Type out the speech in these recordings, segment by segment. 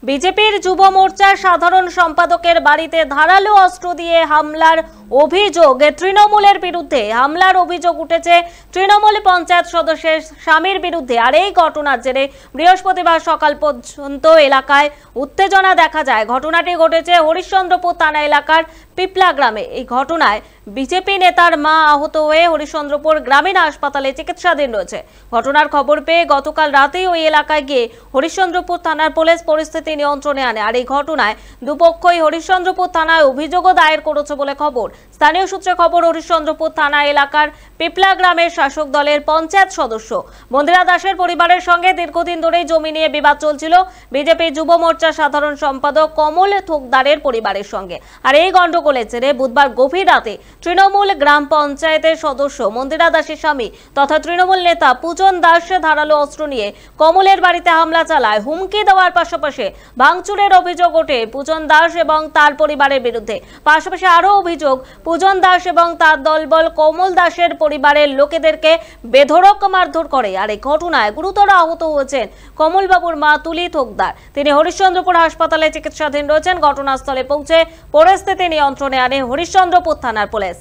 বিজেপির যুব মোর্চার সাধারণ সম্পাদকের বাড়িতে ধারালো অস্ত্র দিয়ে হামলার অভিযোগ তৃণমূলের বিরুদ্ধে। হামলার অভিযোগ উঠেছে তৃণমূল পঞ্চায়েত সদস্যের স্বামীর বিরুদ্ধে। আর এই ঘটনার জেরে বৃহস্পতিবার সকাল পর্যন্ত এলাকায় উত্তেজনা দেখা যায়। ঘটনাটি ঘটেছে হরিশ্চন্দ্রপুর থানা এলাকার পিপলা গ্রামে। এই ঘটনায় বিজেপি নেতার মা আহত হয়ে হরিশ্চন্দ্রপুর গ্রামীণ হাসপাতালে চিকিৎসাধীন রয়েছে। ঘটনার খবর পেয়ে গতকাল রাতেই ওই এলাকায় গিয়ে হরিশ্চন্দ্রপুর থানার পুলিশ পরিস্থিতি নিয়ন্ত্রণে আনে। আর এই ঘটনায় দুপক্ষই হরিশ্চন্দ্রপুর থানায় অভিযোগও দায়ের করেছে বলে খবর। স্থানীয় সূত্রে খবর, হরিশ্চন্দ্রপুর থানা এলাকার পিপলা গ্রামের শাসক দলের পঞ্চায়েত সদস্য মন্দিরা দাসের পরিবারের সঙ্গে দীর্ঘদিন ধরেই জমি নিয়ে বিবাদ চলছিল বিজেপি যুব মোর্চার সাধারণ সম্পাদক কমল থোকদারের পরিবারের সঙ্গে। আর এই গন্ডগোলের জেরে বুধবার গভীর রাতে তৃণমূল গ্রাম পঞ্চায়েতের সদস্য মন্দিরা দাসের স্বামী তথা তৃণমূল নেতা পূজন দাস ধারালো অস্ত্র নিয়ে কমলের বাড়িতে হামলা চালায়। হুমকি দেওয়ার পাশাপাশি ভাঙচুরের অভিযোগ ওঠে পূজন দাস এবং তার পরিবারের বিরুদ্ধে। পাশাপাশি আরও অভিযোগ, পূজন দাস এবং তার দলবল কমল দাসের পরিবারের লোকেদেরকে বেধড়ক মারধর করে। আর এই ঘটনায় গুরুতর আহত হয়েছেন কমলবাবুর মা তুলি থোকদার। তিনি হরিশ্চন্দ্রপুর হাসপাতালে চিকিৎসাধীন রয়েছেন। ঘটনাস্থলে পৌঁছে পরিস্থিতি নিয়ন্ত্রণে আনে হরিশ্চন্দ্রপুর থানার পুলিশ।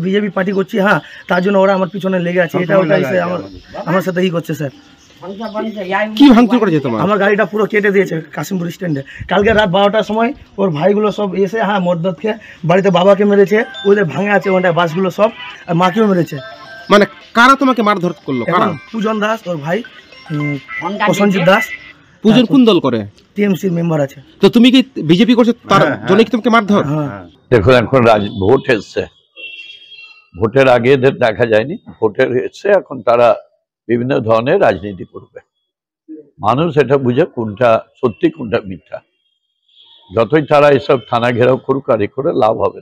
বিজেপি পার্টি করছি, হ্যাঁ, তার জন্য ওরা আমার পিছনে লেগে আছে। এটা ওটা এসে আমার সাথে ই করছে। স্যার, কি ভাঙচুর করেছে তোমার? আমার গাড়িটা পুরো কেটে দিয়েছে কাশিমপুর স্ট্যান্ডে। কালকে রাত 12টার সময় ওর ভাইগুলো সব এসে, হ্যাঁ, মদত খেয়ে বাড়িতে বাবাকে মেরেছে, ওদের ভাঙে আছে ওটা বাসগুলো সব, আর মাকেও মেরেছে। মানে কারা তোমাকে মারধর করলো? কারা? পূজন দাস, ওর ভাই প্রসঞ্জিৎ দাস। পূজন কোন দল করে? টিএমসির মেম্বার আছে। তো তুমি কি বিজেপি করছো, তার জন্য কি তোমাকে মারধর? দেখুন, এখন ভোট এসছে, ভোটের আগে এদের দেখা যায়নি, ভোটের এসছে, এখন তারা বিভিন্ন ধরনের রাজনীতি করবে। মানুষ এটা বুঝে কোনটা সত্যি কোনটা মিথ্যা। যতই তারা এসব থানা ঘেরাও করুক আর এ করে লাভ হবে।